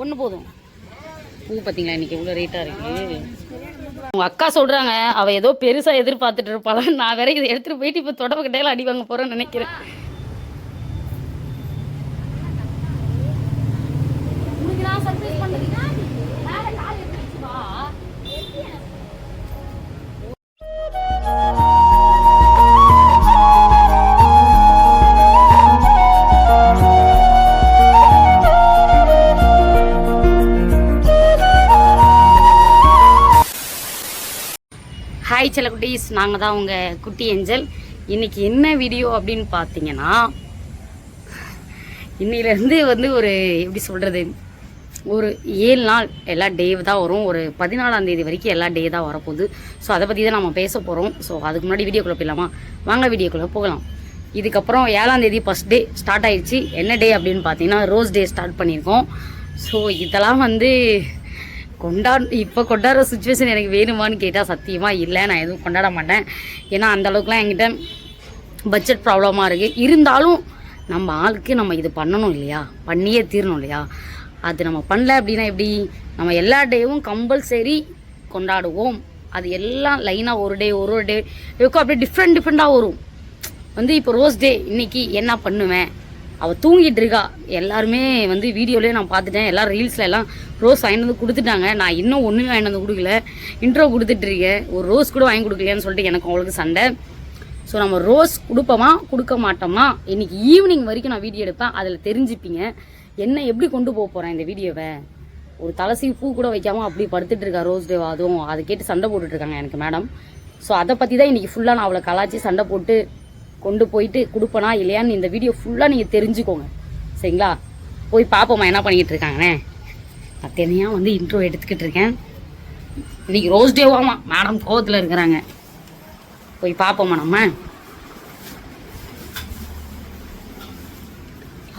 ஒன்று போதும். பூ பார்த்தீங்களா இன்னைக்கு எவ்வளோ ரேட்டாக இருக்குது. உங்கள் அக்கா சொல்கிறாங்க அவள் ஏதோ பெருசாக எதிர்பார்த்துட்டு இருப்பாள். நான் வேற இதை எடுத்துகிட்டு போயிட்டு இப்போ தொடப்ப கட்டையில் அடி வாங்க போகிறேன்னு நினைக்கிறேன். ஹாய் சில குட்டீஸ், நாங்கள் தான் உங்கள் குட்டி ஏஞ்சல். இன்றைக்கி என்ன வீடியோ அப்படின்னு பார்த்தீங்கன்னா, இன்னிலேருந்து வந்து ஒரு எப்படி சொல்கிறது, ஒரு 7 நாள் எல்லா டே தான் வரும். ஒரு 14ஆம் தேதி வரைக்கும் எல்லா டே தான் வரப்போகுது. ஸோ அதை பற்றி தான் நம்ம பேச போகிறோம். ஸோ அதுக்கு முன்னாடி வீடியோக்குள்ளே போயிடலாமா? வாங்க வீடியோக்குள்ளே போகலாம். இதுக்கப்புறம் 7ஆம் தேதி ஃபஸ்ட் டே ஸ்டார்ட் ஆகிடுச்சு. என்ன டே அப்படின்னு பார்த்தீங்கன்னா ரோஸ் டே ஸ்டார்ட் பண்ணியிருக்கோம். ஸோ இதெல்லாம் வந்து இப்போ கொண்டாடுற சுச்சுவேஷன் எனக்கு வேணுமான்னு கேட்டால் சத்தியமாக இல்லை. நான் எதுவும் கொண்டாட மாட்டேன். ஏன்னா அந்தளவுக்குலாம் என்கிட்ட பட்ஜெட் ப்ராப்ளமாக இருக்குது. இருந்தாலும் நம்ம ஆளுக்கு நம்ம இது பண்ணணும் இல்லையா, பண்ணியே தீரணும் இல்லையா. அது நம்ம பண்ணல அப்படின்னா எப்படி? நம்ம எல்லா டேவும் கம்பல்சரி கொண்டாடுவோம். அது எல்லாம் லைனாக ஒரு டே இருக்கும், அப்படியே டிஃப்ரெண்ட்டாக வரும். வந்து இப்போ ரோஸ் டே இன்றைக்கி என்ன பண்ணுவேன், அவள் தூங்கிட்டு இருக்கா. எல்லாருமே வந்து வீடியோலேயே நான் பார்த்துட்டேன். எல்லோரும் ரீல்ஸில் எல்லாம் ரோஸ் வாங்கிட்டு வந்து கொடுத்துட்டாங்க. நான் இன்னும் ஒன்றுமே வாங்கிட்டு வந்து கொடுக்கல. இன்ட்ரோ கொடுத்துட்ருக்கேன். ஒரு ரோஸ் கூட வாங்கி கொடுக்கலையான்னு சொல்லிட்டு எனக்கு அவங்களுக்கு சண்டை. ஸோ நம்ம ரோஸ் கொடுப்போமா கொடுக்க மாட்டோமா இன்றைக்கி ஈவினிங் வரைக்கும் நான் வீடியோ எடுப்பேன். அதில் தெரிஞ்சுப்பீங்க என்ன எப்படி கொண்டு போக போகிறேன் இந்த வீடியோவை. ஒரு தலசி பூ கூட வைக்காமல் அப்படி படுத்துட்டு இருக்கா ரோஸ் டே. அதுவும் அதை கேட்டு சண்டை போட்டுட்ருக்காங்க எனக்கு மேடம். ஸோ அதை பற்றி தான் இன்றைக்கி ஃபுல்லாக நான் அவளை கலாச்சி சண்டை போட்டு கொண்டு போயிட்டு கொடுப்பனா இல்லையான்னு இந்த வீடியோ ஃபுல்லாக நீங்கள் தெரிஞ்சுக்கோங்க, சரிங்களா? போய் பார்ப்போம்மா என்ன பண்ணிக்கிட்டு இருக்காங்கண்ணே. நான் தனியாக வந்து இன்ட்ரோ எடுத்துக்கிட்டு இருக்கேன். இன்றைக்கி ரோஸ் டேவாமா மேடம் கோவத்தில் இருக்கிறாங்க. போய் பார்ப்போம்மா. நம்ம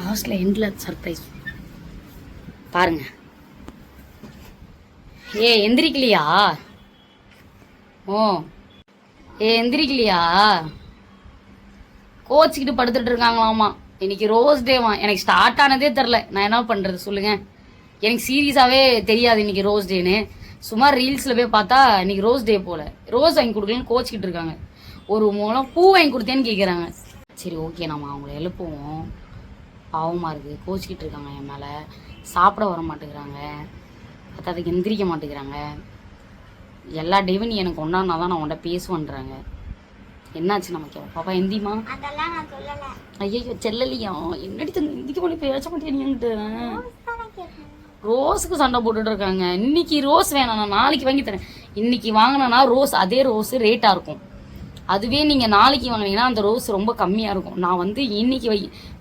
லாஸ்ட்டில் எண்டில் சர்ப்ரைஸ் பாருங்க. எந்திரிக்கலையா? எந்திரிக்கலையா? கோச்சிக்கிட்டு படுத்துட்டு இருக்காங்களாமா. இன்னைக்கு ரோஸ் டேவா. எனக்கு ஸ்டார்ட் ஆனதே தெரில. நான் என்ன பண்ணுறது சொல்லுங்கள். எனக்கு சீரியஸாகவே தெரியாது இன்னைக்கு ரோஸ் டேன்னு. சும்மா ரீல்ஸில் போய் பார்த்தா இன்னைக்கு ரோஸ் டே போல். ரோஸ் வாங்கி கொடுக்கலன்னு கோச்சிக்கிட்டு இருக்காங்க. ஒரு மூலம் பூ வாங்கி கொடுத்தேன்னு கேட்குறாங்க. சரி ஓகே, நம்ம அவங்கள எழுப்புவோம். பாவமாக இருக்குது, கோச்சிக்கிட்டு இருக்காங்க என் மேலே. சாப்பிட வர மாட்டேங்கிறாங்க, அதுக்கு எந்திரிக்க மாட்டேங்கிறாங்க. எல்லா டேவும் நீ எனக்கு ஒன்றானா தான் நான் உன்கிட்ட பேசுவேன்றாங்க. என்னாச்சு நமக்கு? பாப்பா எந்திமா. ஐயோ செல்லலையா? என்னடி தங்க எந்திக்க பண்ணி பேச மாட்டேன்ட்டு ரோஸுக்கு சண்டை போட்டுட்டு இருக்காங்க. இன்னைக்கு ரோஸ் வேணாம், நான் நாளைக்கு வாங்கி தரேன். இன்னைக்கு வாங்கினா ரோஸ் அதே ரோஸ் ரேட்டாக இருக்கும். அதுவே நீங்கள் நாளைக்கு வாங்கினீங்கன்னா அந்த ரோஸ் ரொம்ப கம்மியாக இருக்கும். நான் வந்து இன்னைக்கு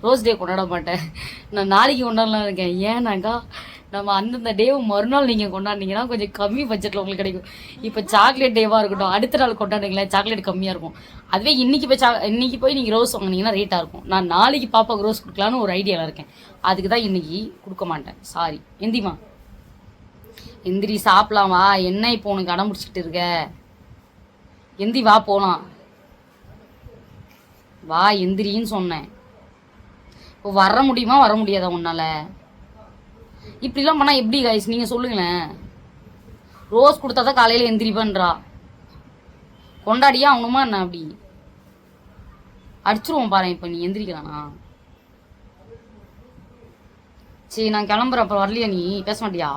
ரோஸ் டே கொண்டாட மாட்டேன், நான் நாளைக்கு கொண்டாடலாம் இருக்கேன். ஏன்னாக்கா நம்ம அந்தந்த டேவை மறுநாள் நீங்கள் கொண்டாடினீங்கன்னா கொஞ்சம் கம்மி பட்ஜெட்டில் உங்களுக்கு கிடைக்கும். இப்போ சாக்லேட் டேவாக இருக்கட்டும், அடுத்த நாள் கொண்டாடுங்களேன், சாக்லேட் கம்மியாக இருக்கும். அதுவே இன்னைக்கு போய் நீங்கள் ரோஸ் வாங்கினீங்கன்னா ரேட்டாக இருக்கும். நான் நாளைக்கு பாப்பாவுக்கு ரோஸ் கொடுக்கலான்னு ஒரு ஐடியாவில் இருக்கேன். அதுக்கு தான் இன்னைக்கு கொடுக்க மாட்டேன். சாரி. எந்திமா, எந்திரி சாப்பிடலாம் வா. என்ன இப்போ உனக்கு அடம் பிடிச்சிக்கிட்டு இருக்க? எந்தி வா போகலாம். வா எந்திரின்னு சொன்னேன். இப்போ வர முடியுமா வர முடியாதா உன்னால? இப்படிலாம் பண்ணால் எப்படி கைஸ் நீங்கள் சொல்லுங்களேன். ரோஸ் கொடுத்தா தான் காலையில் எந்திரிப்பேன்றா. கொண்டாடியா அவனுமா என்ன? அப்படி அடிச்சிருவோம் பாரு. இப்போ நீ எந்திரிக்கலானா? சரி நான் கிளம்புறேன். அப்புறம் வரலையா? நீ பேச மாட்டியா?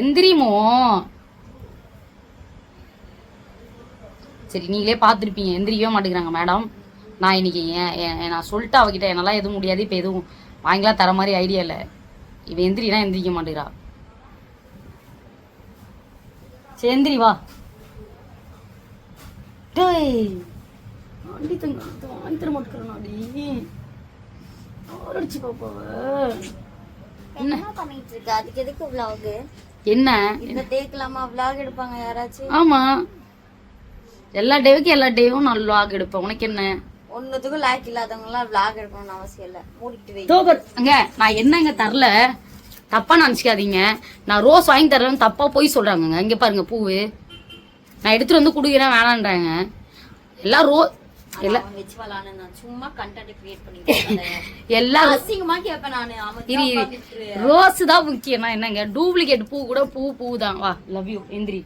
எந்திரிமோ. சரி நீங்களே பார்த்துருப்பீங்க, எந்திரிக்கவே மாட்டேங்கிறாங்க மேடம். நான் இன்னைக்கு நான் சொல்லிட்டு அவகிட்ட என்னால் எதுவும் முடியாது, இப்போ எதுவும் வாங்கிலாம் தர மாதிரி ஐடியா இல்லை. இவன் எந்திரினா எந்திரிக்க மாட்டேங்கிறா. சரி எந்திரி வா. வாங்கி தர மாட்டேங்கிறாடி. அடிச்சு பாப்பாவ என்ன பண்ணிட்டு இருக்க? அதுக்கு எதுக்கு vlog? என்ன இந்த டேக்கலாமா vlog எடுப்பாங்க யாராச்சும்? ஆமா, எல்லா டேவும் நான் vlog எடுப்பேன். உனக்கு என்ன? ஒன்னுத்துக்கும் லாய்க் இல்லாதவங்க எல்லாம் vlog எடுக்கணும்னு அவசியம் இல்லை. மூடிட்டு வை. அங்க நான் என்னங்க தரல, தப்பா நினைச்சுக்காதீங்க. நான் ரோஸ் வாங்கி தரலன்னு தப்பா போய் சொல்றாங்க. இங்க பாருங்க பூவு நான் எடுத்துட்டு வந்து குடுக்கிறேன் வேணான்றாங்க. எல்லாம் இல்ல அவன் வச்சு வளான்னு நான் சும்மா கண்டென்ட் கிரியேட் பண்ணிட்டேன். எல்லாம் அசிங்கமா கேட்பேன் நானு. இரு இரு ரோஸ் தான் முக்கியம்னா என்னங்க, டூப்ளிகேட் பூ கூட பூ தான். வா லவ் யூ எந்திரி.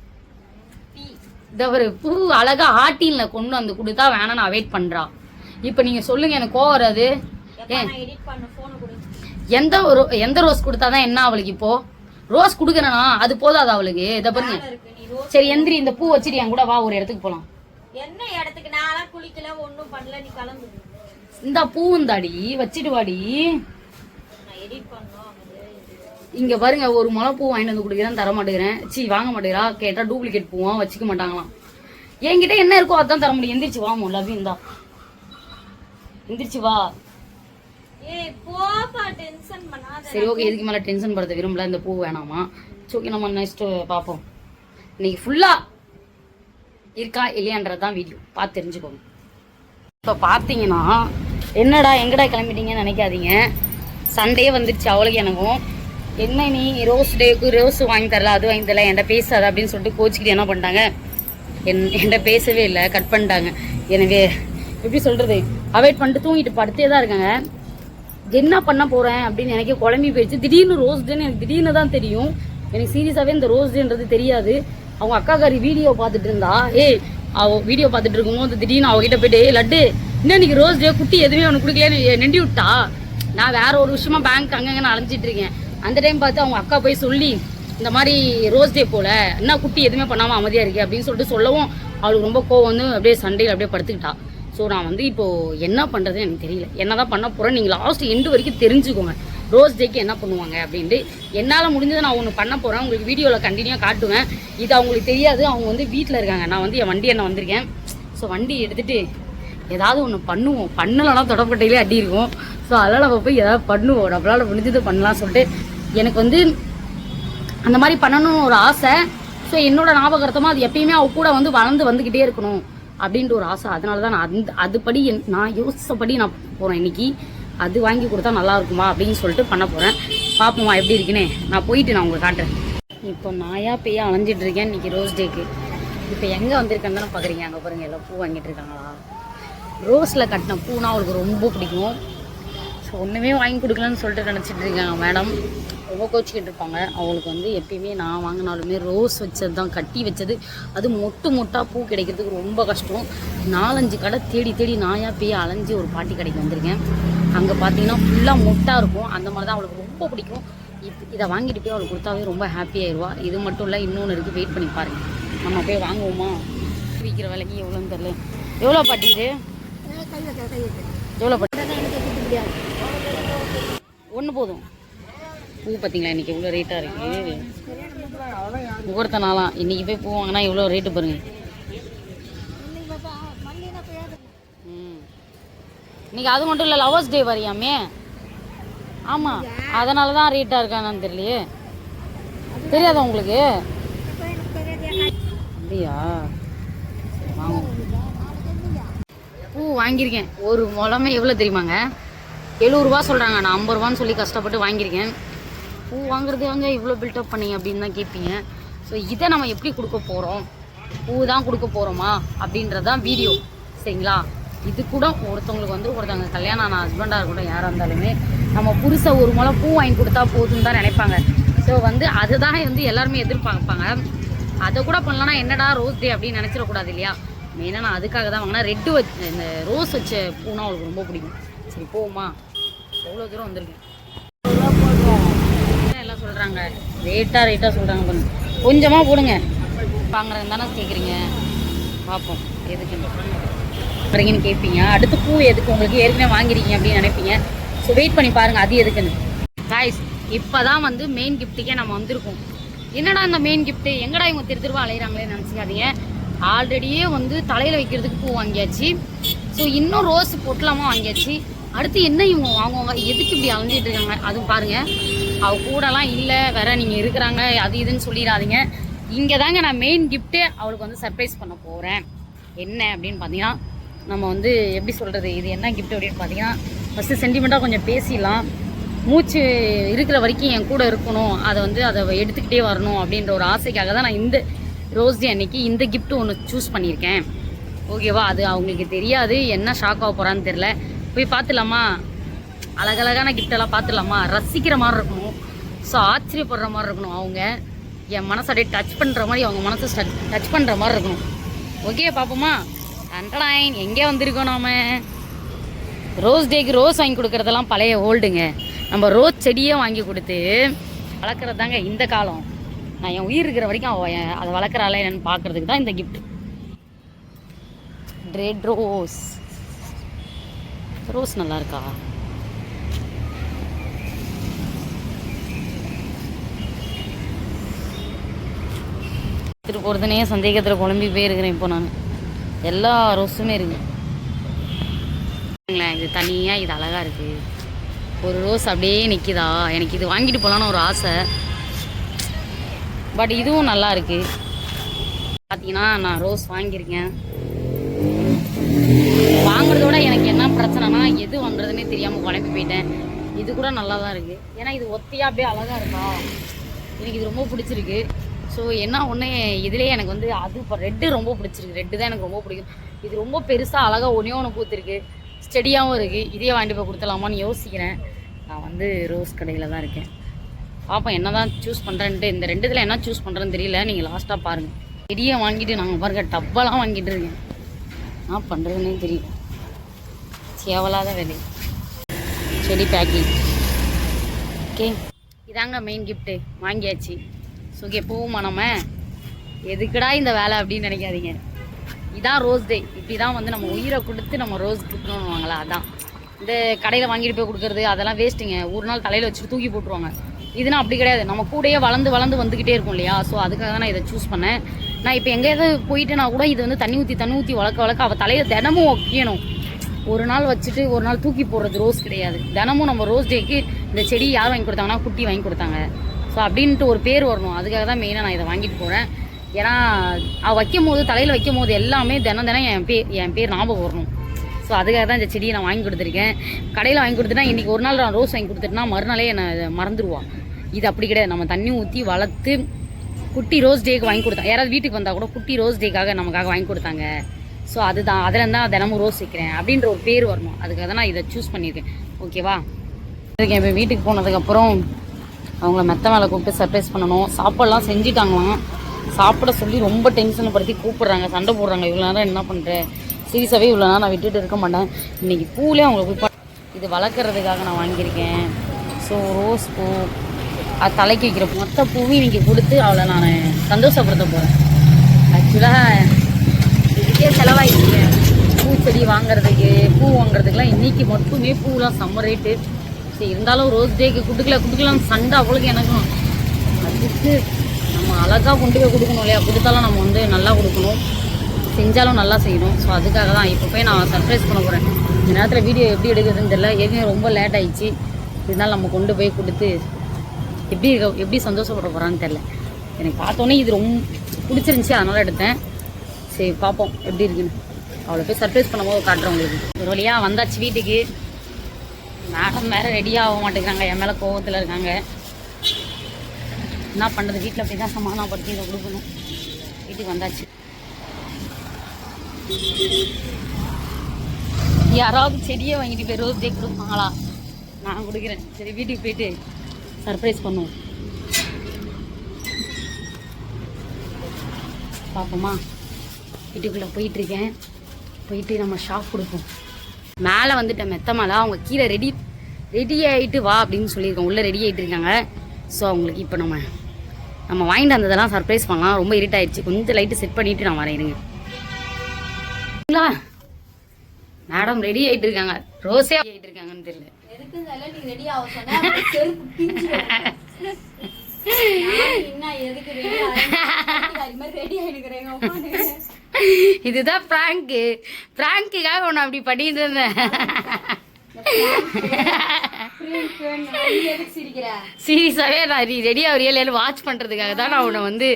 இந்த பூ அழகா ஆட்டின்ல கொண்டு வந்து கொடுத்தா வேணாம் நான் வெயிட் பண்றா. இப்ப நீங்க சொல்லுங்க, எனக்கு கோவம் வராது. எடிட் பண்ண போன் கொடு. எந்த ரோஸ் கொடுத்தாதான் என்ன அவளுக்கு? இப்போ ரோஸ் குடுக்கறனா அது போதாது அவளுக்கு. இத பாருங்க. சரி எந்திரி, இந்த பூ வச்சிட்டு என் கூட வா, ஒரு இடத்துக்கு போலாம். என்ன இடத்துக்கு? நான்லாம் குளிக்கல, ஒண்ணும் பண்ணல, நீ கிளம்பு. இந்த பூந்தாடி வச்சிட்டு வாடி. நான் எடிட் பண்ணோம். இங்க பாருங்க, ஒரு முளை பூ வாங்கிட்டு வந்து குடுக்கிறேன், தர மாட்டேங்கிறேன். சி வாங்க மாட்டேங்கிறா. கேட்டா டூப்ளிகேட் பூவா வச்சுக்க மாட்டாங்களாம். என்கிட்ட என்ன இருக்கோ அதான் தர முடியும். எந்திரிச்சு வா லவ் இந்தா, எந்திரிச்சு வா. ஏய் போப்பா, டென்ஷன் பண்ணாத. சரி ஓகே, இதுக்கு மேல டென்ஷன் படுத்த விரும்பல. இந்த பூ வேணாமா? ஓகே, நம்ம நெக்ஸ்ட் பாப்போம். இன்னைக்கு ஃபுல்லா இருக்கா இல்லையான்றதான் வீடியோ பார்த்து தெரிஞ்சுக்கோங்க. இப்போ பார்த்தீங்கன்னா என்னடா எங்கடா கிளம்பிட்டீங்கன்னு நினைக்காதீங்க. சண்டே வந்துடுச்சு அவளுக்கு எனக்கும். என்ன நீ ரோஸ் டேக்கு ரோஸ் வாங்கி தரல, அது வாங்கி தரல, என்கிட்ட பேசாத அப்படின்னு சொல்லிட்டு கோச்சிக்கிட்டு என்ன பண்ணிட்டாங்க, என்கிட்ட பேசவே இல்லை, கட் பண்ணிட்டாங்க. எனவே எப்படி சொல்கிறது, அவாய்ட் பண்ணிட்டு தூங்கிட்டு படுத்தே தான் இருக்காங்க. என்ன பண்ண போகிறேன் அப்படின்னு எனக்கு குழம்பி போயிடுச்சு. திடீர்னு ரோஸ் டேன்னு எனக்கு திடீர்னு தான் தெரியும். எனக்கு சீரியஸாகவே இந்த ரோஸ் டேன்றது தெரியாது. அவங்க அக்காக்காரி வீடியோ பார்த்துட்டு இருந்தா, அவள் வீடியோ பார்த்துட்டு இருக்கும்போது திடீர்னு அவகிட்ட போயிட்டு, லட்டு இன்னும் இன்னைக்கு ரோஸ் டே குட்டி எதுவுமே அவனுக்கு கொடுக்கலையான்னு நெண்டி விட்டா. நான் வேற ஒரு விஷயமா பேங்க் அங்கங்கன்னு அலைஞ்சிட்டு இருக்கேன். அந்த டைம் பார்த்து அவங்க அக்கா போய் சொல்லி, இந்த மாதிரி ரோஸ் டே போல என்ன குட்டி எதுவுமே பண்ணாமல் அமைதியாக இருக்கே அப்படின்னு சொல்லிட்டு சொல்லவும் அவளுக்கு ரொம்ப கோவம் வந்து அப்படியே சண்டையில் அப்படியே படுத்துக்கிட்டா. ஸோ நான் வந்து இப்போது என்ன பண்ணுறதுன்னு எனக்கு தெரியல. என்ன தான் பண்ண போகிறேன், நீங்கள் லாஸ்ட் எண்டு வரைக்கும் தெரிஞ்சுக்கோங்க ரோஸ் டேக்கு என்ன பண்ணுவாங்க அப்படின்ட்டு. என்னால் முடிஞ்சதை நான் ஒன்று பண்ண போகிறேன், உங்களுக்கு வீடியோவில் கண்டினியூவாக காட்டுவேன். இது அவங்களுக்கு தெரியாது, அவங்க வந்து வீட்டில் இருக்காங்க. நான் வந்து என் வண்டி என்ன வந்திருக்கேன். ஸோ வண்டி எடுத்துகிட்டு ஏதாவது ஒன்று பண்ணுவோம். பண்ணலைன்னா தொடப்பட்டையிலே அடி இருக்கும். ஸோ அதனால் நம்ம போய் ஏதாவது பண்ணுவோம், நம்மளால் முடிஞ்சது பண்ணலாம் சொல்லிட்டு எனக்கு வந்து அந்த மாதிரி பண்ணணும்னு ஒரு ஆசை. ஸோ என்னோட ஞாபகார்த்தமாக அது எப்பயுமே அவ கூட வந்து வளர்ந்து வந்துக்கிட்டே இருக்கணும் அப்படின்ட்டு ஒரு ஆசை. அதனால தான் நான் அதுபடி நான் யோசிச்சபடி நான் போகிறேன். இன்னைக்கு அது வாங்கி கொடுத்தா நல்லா இருக்குமா அப்படின்னு சொல்லிட்டு பண்ண போகிறேன். பார்ப்போமா எப்படி இருக்குன்னு. நான் போயிட்டு நான் உங்களுக்கு காட்டுறேன். இப்போ நாயா பேயா அலைஞ்சிட்டு இருக்கேன் இன்னைக்கு ரோஸ் டேக்கு. இப்போ எங்கே வந்திருக்கேன்னு தானே பார்க்குறீங்க. அங்கே பாருங்க, எல்லாம் பூ வாங்கிட்டு இருக்காங்களா. ரோஸில் கட்டின பூனா அவளுக்கு ரொம்ப பிடிக்கும். ஸோ ஒன்றுமே வாங்கி கொடுக்கலன்னு சொல்லிட்டு நினச்சிட்டு இருக்காங்க மேடம். ரொம்ப கோச்சிக்கிட்டு இருப்பாங்க. அவங்களுக்கு வந்து எப்பயுமே நான் வாங்கினாலுமே ரோஸ் வச்சது தான், கட்டி வச்சது. அது மொட்டாக பூ கிடைக்கிறதுக்கு ரொம்ப கஷ்டம். 4-5 கடை தேடி தேடி நாயா பேய் அலைஞ்சி ஒரு பாட்டி கடைக்கு வந்திருக்கேன். அங்கே பார்த்தீங்கன்னா ஃபுல்லாக மொட்டாக இருக்கும். அந்த மாதிரி தான் அவளுக்கு ரொம்ப பிடிக்கும். இதை வாங்கிட்டு போய் அவளுக்கு கொடுத்தாவே ரொம்ப ஹாப்பி ஆயிடுவா. இது மட்டும் இல்லை, இன்னொன்று இருக்குது, வெயிட் பண்ணி பாருங்கள். நம்ம போய் வாங்குவோமா? விற்கிற விலைக்கு எவ்வளோன்னு தெரில. எவ்வளோ பாட்டி இது? எவ்வளோ பாட்டி? ஒன்று போதும். பூ பார்த்தீங்களா இன்றைக்கி எவ்வளோ ரேட்டாக இருக்குது. முகூர்த்த நாளாம் இன்றைக்கி போய் பூ வாங்கினா எவ்வளோ ரேட்டு பாருங்கள். இன்றைக்கி அது மட்டும் இல்லை, லவர்ஸ் டே வரையாமே. ஆமாம், அதனால தான் ரேட்டாக இருக்கானான்னு தெரியலையே. தெரியாதா உங்களுக்கு? அப்படியா? வாங்க. பூ வாங்கியிருக்கேன். ஒரு முழமே எவ்வளோ தெரியுமாங்க? 70 ரூபா சொல்கிறாங்க. நான் 50 ரூபான்னு சொல்லி கஷ்டப்பட்டு வாங்கியிருக்கேன். பூ வாங்குறது வந்து இவ்வளோ பில்டப் பண்ணி அப்படின்னு தான் கேட்பீங்க. ஸோ இதை நம்ம எப்படி கொடுக்க போகிறோம், பூ தான் கொடுக்க போகிறோமா அப்படின்றதான் வீடியோ, சரிங்களா? இது கூட ஒருத்தவங்களுக்கு வந்து ஒருத்தவங்க கல்யாணம் ஆன ஹஸ்பண்டாக இருக்கட்டும், யாராக இருந்தாலுமே நம்ம புதுசை ஒரு முளை பூ வாங்கி கொடுத்தா போதுன்னு தான் நினைப்பாங்க. ஸோ வந்து அதுதான் வந்து எல்லாருமே எதிர்பார்ப்பாங்க. அதை கூட பண்ணலன்னா என்னடா ரோஸ் டே அப்படின்னு நினச்சிடக்கூடாது இல்லையா? மெயினாக நான் அதுக்காக தான் வாங்கினா. ரெட்டு வச்சு இந்த ரோஸ் வச்ச பூனா அவளுக்கு ரொம்ப பிடிக்கும். சரி போமா, எவ்வளோ தூரம் வந்திருக்கேன். எல்லாம் சொல்கிறாங்க ரேட்டாக சொல்கிறாங்க. பண்ணுங்க கொஞ்சமாக போடுங்க. வாங்குறதுன்னு தானே கேட்குறீங்க. பார்ப்போம் எதுக்குன்னு கேட்பீங்க. அடுத்து பூ எதுக்கு உங்களுக்கு ஏற்கனவே வாங்கிருக்கீங்க அப்படின்னு நினைப்பீங்க. ஸோ வெயிட் பண்ணி பாருங்கள் அது எதுக்குன்னு. காய்ஸ் இப்போ தான் வந்து மெயின் கிஃப்ட்டுக்கே நம்ம வந்திருக்கோம். என்னடா இந்த மெயின் கிஃப்ட்டு, எங்கடா இவங்க திருவா அலையிறாங்களேன்னு நினச்சிக்காதீங்க. ஆல்ரெடியே வந்து தலையில் வைக்கிறதுக்கு பூ வாங்கியாச்சு. ஸோ இன்னும் ரோஸ் பொட்டலாமல் வாங்கியாச்சு. அடுத்து என்ன இவங்க வாங்குவாங்க, எதுக்கு இப்படி அலைஞ்சிட்டு இருக்காங்க அதுவும் பாருங்கள். அவள் கூடலாம் இல்லை வேற நீங்கள் இருக்கிறாங்க அது இதுன்னு சொல்லிடாதீங்க. இங்கே தாங்க நான் மெயின் கிஃப்ட்டே அவளுக்கு வந்து சர்ப்ரைஸ் பண்ண போகிறேன். என்ன அப்படின்னு பார்த்தீங்கன்னா, நம்ம வந்து எப்படி சொல்கிறது, இது என்ன கிஃப்ட் அப்படின்னு பார்த்தீங்கன்னா, ஃபஸ்ட்டு சென்டிமெண்ட்டாக கொஞ்சம் பேசிடலாம். மூச்சு இருக்கிற வரைக்கும் என் கூட இருக்கணும், அதை வந்து அதை எடுத்துக்கிட்டே வரணும் அப்படின்ற ஒரு ஆசைக்காக தான் நான் இந்த ரோஸ் டே அன்னைக்கு இந்த கிஃப்ட் ஒன்று சூஸ் பண்ணியிருக்கேன். ஓகேவா? அது அவங்களுக்கு தெரியாது, என்ன ஷாக் ஆக போகிறான்னு தெரில. போய் பார்த்துலாமா? அழகழகான கிஃப்டெல்லாம் பார்த்துலாமா? ரசிக்கிற மாதிரி இருக்கணும். ஸோ ஆச்சரியப்படுற மாதிரி இருக்கணும். அவங்க என் மனசை அப்படியே டச் பண்ணுற மாதிரி, அவங்க மனசை டச் பண்ணுற மாதிரி இருக்கணும். ஓகே, பார்ப்போமா? அண்டலாயின் எங்கே வந்திருக்கோம் நாம்? ரோஸ் டேக்கு ரோஸ் வாங்கி கொடுக்குறதெல்லாம் பழைய ஓல்டுங்க. நம்ம ரோஸ் செடியே வாங்கி கொடுத்து வளர்க்குறது தாங்க இந்த காலம். நான் என் உயிர் இருக்கிற வரைக்கும் அதை வளர்க்குறாளே என்னன்னு பார்க்குறதுக்கு தான் இந்த கிஃப்ட். Red rose. ரோஸ் நல்லா இருக்கா? எடுத்துகிட்டு போகிறதுனே சந்தேகத்தில் குழம்பி போயிருக்கிறேன் இப்போ நான். எல்லா ரோஸுமே இருக்கு. இது தனியாக இது அழகாக இருக்குது. ஒரு ரோஸ் அப்படியே நிற்கிதா? எனக்கு இது வாங்கிட்டு போகலான்னு ஒரு ஆசை. பட் இதுவும் நல்லா இருக்குது. பார்த்தீங்கன்னா நான் ரோஸ் வாங்கியிருக்கேன். வாங்குறதோட எனக்கு என்ன பிரச்சனைனா எது வாங்குறதுனே தெரியாமல் குழம்பி போயிட்டேன். இது கூட நல்லா தான் இருக்குது. ஏன்னா இது ஒத்தியாக அப்படியே அழகாக இருக்கா. எனக்கு இது ரொம்ப பிடிச்சிருக்கு. ஸோ என்ன ஒன்று இதுலேயே எனக்கு வந்து அது இப்போ ரெட்டு ரொம்ப பிடிச்சிருக்கு. ரெட்டு தான் எனக்கு ரொம்ப பிடிக்கும். இது ரொம்ப பெருசாக அழகாக ஒன்று பூத்துருக்கு. ஸ்டெடியாகவும் இருக்குது. இதே வாங்கிட்டு போய் கொடுத்துலாமான்னு யோசிக்கிறேன். நான் வந்து ரோஸ் கடையில் தான் இருக்கேன். பார்ப்போம் என்ன தான் சூஸ் பண்ணுறேன்ட்டு. இந்த ரெண்டுத்தில் என்ன சூஸ் பண்ணுறேன்னு தெரியல. நீங்கள் லாஸ்ட்டாக பாருங்கள். செடியை வாங்கிட்டு நாங்கள் பாருங்க டப்பாலாம் வாங்கிட்டு இருக்கேன். நான் பண்ணுறதுனே தெரியல. சேவலாத வேலை. செடி பேக்கிங். ஓகே, இதாங்க மெயின் கிஃப்ட்டு. வாங்கியாச்சு. ஸோ ஓகே, போவோமா நம்ம? எதுக்குடா இந்த வேலை அப்படின்னு நினைக்காதீங்க. இதான் ரோஸ் டே. இப்படி தான் வந்து நம்ம உயிரை கொடுத்து நம்ம ரோஸ் கொடுக்கணும்னுவாங்களா, அதான். இந்த கடையில் வாங்கிட்டு போய் கொடுக்குறது அதெல்லாம் வேஸ்ட்டுங்க. ஒரு நாள் தலையில் வச்சுட்டு தூக்கி போட்டுருவாங்க. இதுனா அப்படி கிடையாது. நம்ம கூடயே வளர்ந்து வந்துக்கிட்டே இருக்கும் இல்லையா? ஸோ அதுக்காக தான் நான் இதை சூஸ் பண்ணேன். நான் இப்போ எங்கேயாவது போயிட்டேன்னா கூட இது வந்து தண்ணி ஊற்றி வளர்க்க அவள் தலையில் தினமும் வைக்கணும். ஒரு நாள் வச்சுட்டு ஒரு நாள் தூக்கி போடுறது ரோஸ் கிடையாது. தினமும் நம்ம ரோஸ் டேக்கு இந்த செடி யார் வாங்கி கொடுத்தாங்கன்னா குட்டி வாங்கி கொடுத்தாங்க. ஸோ அப்படின்ட்டு ஒரு பேர் வரணும். அதுக்காக தான் மெயினாக நான் இதை வாங்கிட்டு போகிறேன். ஏன்னா அவள் வைக்கும் போது தலையில் வைக்கும் போது எல்லாமே தினம் என் பேர் ஞாபகம் வரணும். ஸோ அதுக்காக தான் இந்த செடியை நான் வாங்கி கொடுத்துருக்கேன். கடையில் வாங்கி கொடுத்துட்டா இன்றைக்கி ஒரு நாள் நான் ரோஸ் வாங்கி கொடுத்துட்டேன்னா மறுநாளே என்னை மறந்துடுவான். இது அப்படி கிடையாது. நம்ம தண்ணி ஊற்றி வளர்த்து குட்டி ரோஸ் டேக்கு வாங்கி கொடுத்தாங்க. யாராவது வீட்டுக்கு வந்தால் கூட குட்டி ரோஸ் டேக்காக நமக்காக வாங்கி கொடுத்தாங்க. ஸோ அதுதான், அதில் தான் தினமும் ரோஸ் வைக்கிறேன் அப்படின்ற ஒரு பேர் வரணும். அதுக்காக தான் நான் இதை சூஸ் பண்ணியிருக்கேன். ஓகேவா? இருக்கேன். இப்போ வீட்டுக்கு போனதுக்கப்புறம் அவங்கள மெத்த மேலே கூப்பிட்டு சர்ப்ரைஸ் பண்ணணும். சாப்பாடெலாம் செஞ்சுட்டாங்களாம். சாப்பிட சொல்லி ரொம்ப டென்ஷனை படுத்தி கூப்பிட்றாங்க, சண்டை போடுறாங்க. இவ்வளோ நேரம் என்ன பண்ணுறேன்? சீரியஸாகவே இவ்வளோ நேரம் நான் விட்டுட்டு இருக்க மாட்டேன். இன்றைக்கி பூவிலே அவங்கள போய் இது வளர்க்குறதுக்காக நான் வாங்கியிருக்கேன். ஸோ ரோஸ் பூ, அது தலைக்கு வைக்கிற மொத்த பூவையும் இன்றைக்கி கொடுத்து அவளை நான் சந்தோஷப்படுத்த போகிறேன். ஆக்சுவலாக இதுக்கே செலவாகிடுங்க. பூச்செடி வாங்குறதுக்கு, பூ வாங்குறதுக்கெலாம் இன்றைக்கி மட்டுமே பூவெலாம் செம்ம ரேட்டு. சரி, இருந்தாலும் ரோஸ் டேக்கு கொடுக்கலாம் சண்டை அவ்வளோக்கு எனக்கும். அதுக்கு நம்ம அழகாக கொண்டு போய் கொடுக்கணும் இல்லையா? கொடுத்தாலும் நம்ம வந்து நல்லா கொடுக்கணும், செஞ்சாலும் நல்லா செய்யணும். ஸோ அதுக்காக தான் இப்போ போய் நான் சர்ப்ரைஸ் பண்ண போகிறேன். இந்த நேரத்தில் வீடியோ எப்படி எடுக்கிறதுன்னு தெரியல. ஏற்கனவே ரொம்ப லேட் ஆகிடுச்சு. இருந்தாலும் நம்ம கொண்டு போய் கொடுத்து எப்படி சந்தோஷப்பட போகிறான்னு தெரில. எனக்கு பார்த்தோன்னே இது ரொம்ப பிடிச்சிருந்துச்சி, அதனால் எடுத்தேன். சரி பார்ப்போம் எப்படி இருக்குன்னு. அவளை போய் சர்ப்ரைஸ் பண்ணும்போது காட்டுறேன் உங்களுக்கு. ஒரு வழியாக வந்தாச்சு வீட்டுக்கு. மேடம் வேறு ரெடியாக ஆக மாட்டேங்கிறாங்க. என் மேலே கோவத்தில் இருக்காங்க. என்ன பண்ணுறது? வீட்டில் அப்படி தான் சமாதானப்படுத்தி இதை கொடுக்கணும். வீட்டுக்கு வந்தாச்சு. யாராவது செடியை வாங்கிட்டு போய் ரோஸ் டே கொடுப்பாங்களா? நான் கொடுக்குறேன். சரி, வீட்டுக்கு போயிட்டு சர்ப்ரைஸ் பண்ணுவோம். பார்ப்போமா? வீட்டுக்குள்ளே போயிட்டுருக்கேன். போயிட்டு நம்ம ஷாப் கொடுப்போம். மேலே வந்துட்டேன் மெத்த மேலே. அவங்க கீழே ரெடி ஆகிட்டு வா அப்படின்னு சொல்லியிருக்கோம். உள்ளே ரெடி ஆகிட்டு இருக்காங்க. ஸோ அவங்களுக்கு இப்போ நம்ம வாங்கிட்டு வந்ததெல்லாம் சர்ப்ரைஸ் பண்ணலாம். ரொம்ப இருட்டாயிடுச்சு. கொஞ்சம் லைட்டு செட் பண்ணிவிட்டு நான் வரேன். மேடம் ரெடி ஆகிட்டு இருக்காங்க. ரோஸே ஆகிட்டு இருக்காங்கன்னு தெரியல. இதுதான் பிராங்குக்காக ஒன்று அப்படி பண்ணிட்டு இருந்தேன். சீரியஸாவே நான் நீ ரெடியா வரையில வாட்ச் பண்றதுக்காக தான் நான் உன்னை வந்து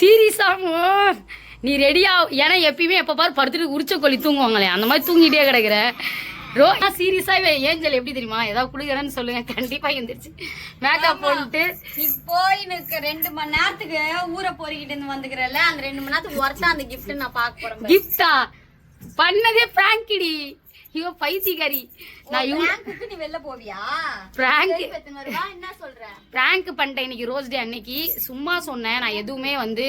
சீரியஸாமோ நீ ரெடியா. ஏன்னா எப்பயுமே எப்போ பாரு படுத்துட்டு உரிச்ச கொல்லி தூங்குவாங்களே, அந்த மாதிரி தூங்கிட்டே கிடக்குறேன். சீரியஸாவே ஏஞ்சல் எப்படி தெரியுமா? ஏதாவது குடுக்குறேன்னு சொல்லுங்க, கண்டிப்பா எழுந்திரிச்சு மேக்கப் போட்டு இப்போ எனக்கு 2 மணி நேரத்துக்கு ஊரை பொறிக்கிட்டு வந்துக்கிறேன்ல, அந்த 2 மணி நேரத்துக்கு ஒருத்தா அந்த கிஃப்ட் நான் பார்க்க போறேன். கிஃப்டா? பண்ணதே பிராங்க்டி. ஐயோ பைத்தியக்காரி. நான் பிராங்க்குக்கு நீ வெளில போவியா? பிராங்க் பெத்தன வருவா என்ன சொல்ற? பிராங்க் பண்ணிட்டேன் இன்னைக்கு ரோஸ் டே அன்னைக்கு. சும்மா சொன்னேன், நான் எதுவுமே வந்து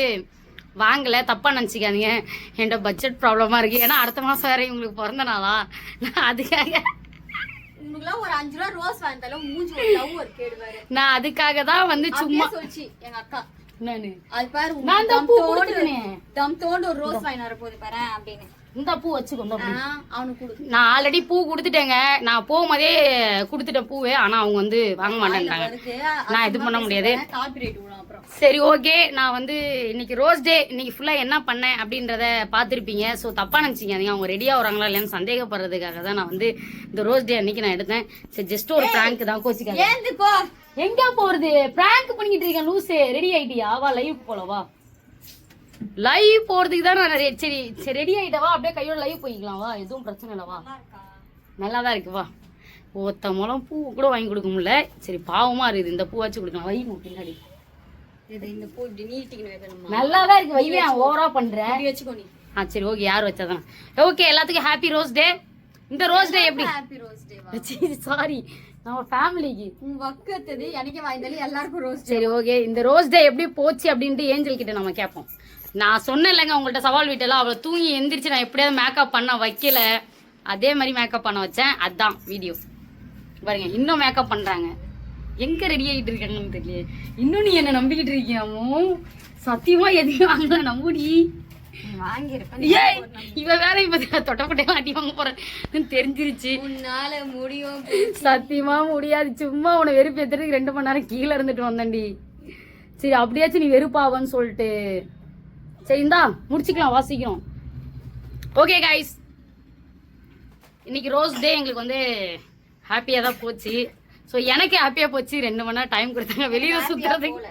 வாங்கல, தப்பா நினச்சிக்காதீங்க. என்கிட்ட பட்ஜெட் ப்ராப்ளமா இருக்கு. ஏன்னா அடுத்த மாசம் வேற இவங்களுக்கு பிறந்த நாளா, நான் அதுக்காக உங்களுக்குலாம் ஒரு 5 ரூபா ரோஸ் வாங்கிட்டாலும் மூஞ்சி ஒரு லவ் ஒரு கேடுவாரு. நான் அதுக்காக தான் வந்து சும்மா சொல்லிச்சு எங்க அக்கா. நானு அது பாரு, நான் தான் பூ கொடுத்துட்டேன். தம் தோண்டு ஒரு ரோஸ் வாங்கி வர போகுது பாரு அப்படின்னு. இந்த பூ வச்சுக்கோ. அவனுக்கு கொடு. நான் ஆல்ரெடி பூ கொடுத்துட்டேங்க. நான் போகும்போதே கொடுத்துட்டேன் பூவே. ஆனா அவங்க வந்து வாங்க மாட்டேன்ட்டாங்க. நான் இது பண்ண முடியாது. காப்பிரைட் விடும் அப்புறம். சரி ஓகே, நான் வந்து இன்னைக்கு ரோஸ் டே, இன்னைக்கு ஃபுல்லா என்ன பண்ணேன் அப்படின்றத பார்த்துருப்பீங்க. ஸோ தப்பா நினச்சிக்காதீங்க. அவங்க ரெடியாக வராங்களா இல்லைன்னு சந்தேகப்படுறதுக்காக தான் நான் வந்து இந்த ரோஸ் டே அன்னைக்கு நான் எடுத்தேன். சரி ஜஸ்ட் ஒரு பிராங்க் தான், கோச்சிக்காத. ஏந்துக்கோ. எங்க போறது? பிராங்க் பண்ணிக்கிட்டு இருக்கேன் லூசே. ரெடி ஆயிட்டியா? வா லைவ் போலவா. லைவ் போறதுக்கு தான் நான் சரி சரி ரெடி ஆயிட்டவா. அப்படியே கையோட லைவ் போய்க்கலாம் வா, எதுவும் பிரச்சனை இல்லவா. நல்லா தான் இருக்கு வா. ஒத்த மூலம் பூ கூட வாங்கி கொடுக்க முடியல. சரி பாவமா இருக்குது, இந்த பூ வச்சு கொடுக்கலாம். வை பின்னாடி. இந்த பூ இப்படி நீட்டிக்கணும் வைக்கணுமா? நல்லா தான் இருக்கு. வையன் ஓவரா பண்றேன். வச்சுக்கோ நீ. சரி ஓகே, யார் வச்சாதான் ஓகே. எல்லாத்துக்கும் ஹாப்பி ரோஸ் டே. இந்த ரோஸ் டே எப்படி? ஹாப்பி ரோஸ் டே. சாரி, நம்ம ஃபேமிலிக்கு உன் வக்கத்தது எனக்கு வாய்ந்தாலும் எல்லாருக்கும் ரோஸ். சரி ஓகே, இந்த ரோஸ் டே எப்படி போச்சு அப்படின்ட்டு ஏஞ்சல் கிட்ட நம்ம கேட்போம். நான் சொன்னேன் இல்லைங்க உங்கள்கிட்ட சவால் வீட்டெல்லாம், அவளை தூங்கி எந்திரிச்சு நான் எப்படியாவது மேக்கப் பண்ண வைக்கல, அதே மாதிரி மேக்கப் பண்ண வச்சேன். அதுதான் வீடியோ பாருங்க. இன்னும் மேக்கப் பண்றாங்க. எங்க ரெடி ஆகிட்டு இருக்காங்கன்னு தெரியல. இன்னும் நீ என்ன நம்பிக்கிட்டு இருக்கியாமோ? சத்தியமா எதையும் வாங்கல நம்புடி. இவ வேற இப்ப தொட்டப்பட்டையெல்லாம் அடி வாங்க போறேன்னு தெரிஞ்சிருச்சு. உன்னால முடியும். சத்தியமா முடியாது. சும்மா உன்னை வெறுப்பு ஏத்துறதுக்கு 2 மணி நேரம் கீழே இருந்துட்டு வந்தேன்டி. சரி அப்படியாச்சும் நீ வெறுப்பாவன்னு சொல்லிட்டு சரி இந்தா முடிச்சுக்கலாம் வாசிக்கிறோம். ஓகே கைஸ், இன்னைக்கு ரோஸ் டே எங்களுக்கு வந்து ஹாப்பியா தான் போச்சு. ஸோ எனக்கு ஹாப்பியா போச்சு. 2 மணி நேரம் டைம் கொடுத்தாங்க வெளியில சுத்துறதுக்கு.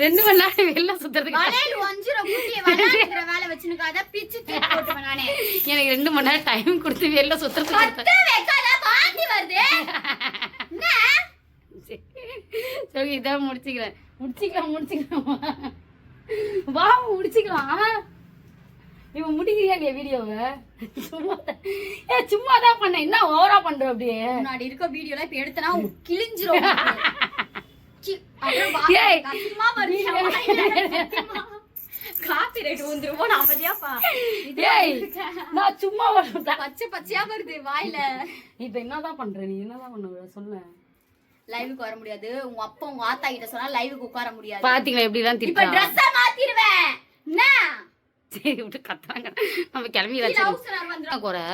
2 மணி நேரம் வெளியில சுத்துறதுக்கு எனக்கு 2 மணி நேரம் டைம் கொடுத்து வெளியில சுத்துறதுக்கு. சரி இதான் முடிச்சுக்கலாம் வா முடிச்சுக்கலாம். இவன் முடிக்கிறியா இல்லையா வீடியோவை? சும்மா தான் பண்ண. என்ன ஓவரா பண்ற? அப்படியே முன்னாடி இருக்க வீடியோல இப்ப எடுத்தனா கிழிஞ்சிரும். காப்பிரைட் வந்துருவோம். அமைதியாப்பா. நான் சும்மா பச்சை பச்சையா வருது வாயில. இப்ப என்னதான் பண்ற நீ? என்னதான் பண்ண சொல்ல? லைவுக்கு வர முடியாது. உங்க அப்பா உங்க ஆத்தா கிட்ட சொன்னா லைவுக்கு உட்கார முடியாது. பாத்தீங்களா எப்படிதான் இப்ப திருப்பி ட்ரெஸ்ஸ மாத்திடுவேன். என்ன சரி விட்டு கத்துறாங்க. நம்ம கிளம்பி குறை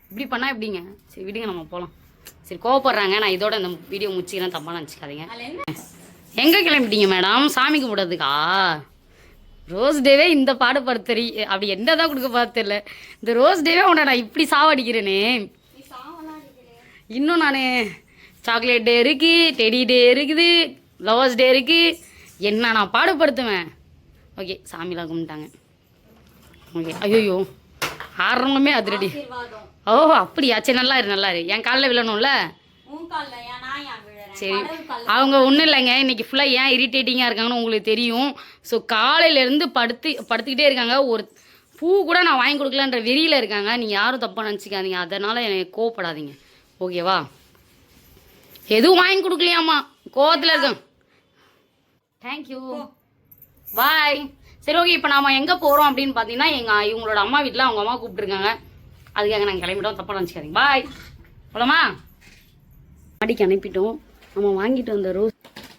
இப்படி பண்ணா எப்படிங்க? சரி விடுங்க நம்ம போலாம். சரி கோவப்படுறாங்க. நான் இதோட இந்த வீடியோ முடிச்சுக்கிறேன், தப்பா நினச்சிக்காதீங்க. எங்க கிளம்பிட்டீங்க மேடம்? சாமி கும்பிடுறதுக்கா? ரோஸ் டேவே இந்த பாடுபடுத்தறி அப்படி என்னதான் கொடுக்க பார்த்துல. இந்த ரோஸ் டேவே உன்னை நான் இப்படி சாவடிக்கிறேனே. இன்னும் நான் சாக்லேட் டே இருக்கு, டெடி டே இருக்குது, லவர்ஸ் டே இருக்கு, என்ன நான் பாடுபடுத்துவேன். ஓகே சாமிலாம் கும்பிட்டாங்க. ஓகே ஐயோ ஆடுறவங்களுமே அதிரடி. ஓ அப்படியா? சரி நல்லா இரு. என் காலில் விழணும்ல. சரி அவங்க ஒன்றும் இல்லைங்க. இன்னைக்கு ஃபுல்லாக ஏன் இரிட்டேட்டிங்காக இருக்காங்கன்னு உங்களுக்கு தெரியும். ஸோ காலையிலேருந்து படுத்துக்கிட்டே இருக்காங்க. ஒரு பூ கூட நான் வாங்கி கொடுக்கலன்ற வெறியில் இருக்காங்க. நீங்கள் யாரும் தப்பாக நினச்சிக்காதீங்க. அதனால் எனக்கு கோவப்படாதீங்க ஓகேவா? எதுவும் வாங்கி கொடுக்கலையாமா, கோவத்தில் இருக்கேன். Thank you bye. சரி ஓகே, இப்போ நாம் எங்கே போகிறோம் அப்படின்னு பார்த்தீங்கன்னா இவங்களோட அம்மா வீட்டில் அவங்க அம்மா கூப்பிட்டுருக்காங்க. அதுக்காக நாங்கள் கிளம்பிட்டோம், தப்பாக நினச்சிக்காதீங்க. பாய். போலாமா? மாடிக்கு அனுப்பிட்டோம். நம்ம வாங்கிட்டு வந்த ரோஸ்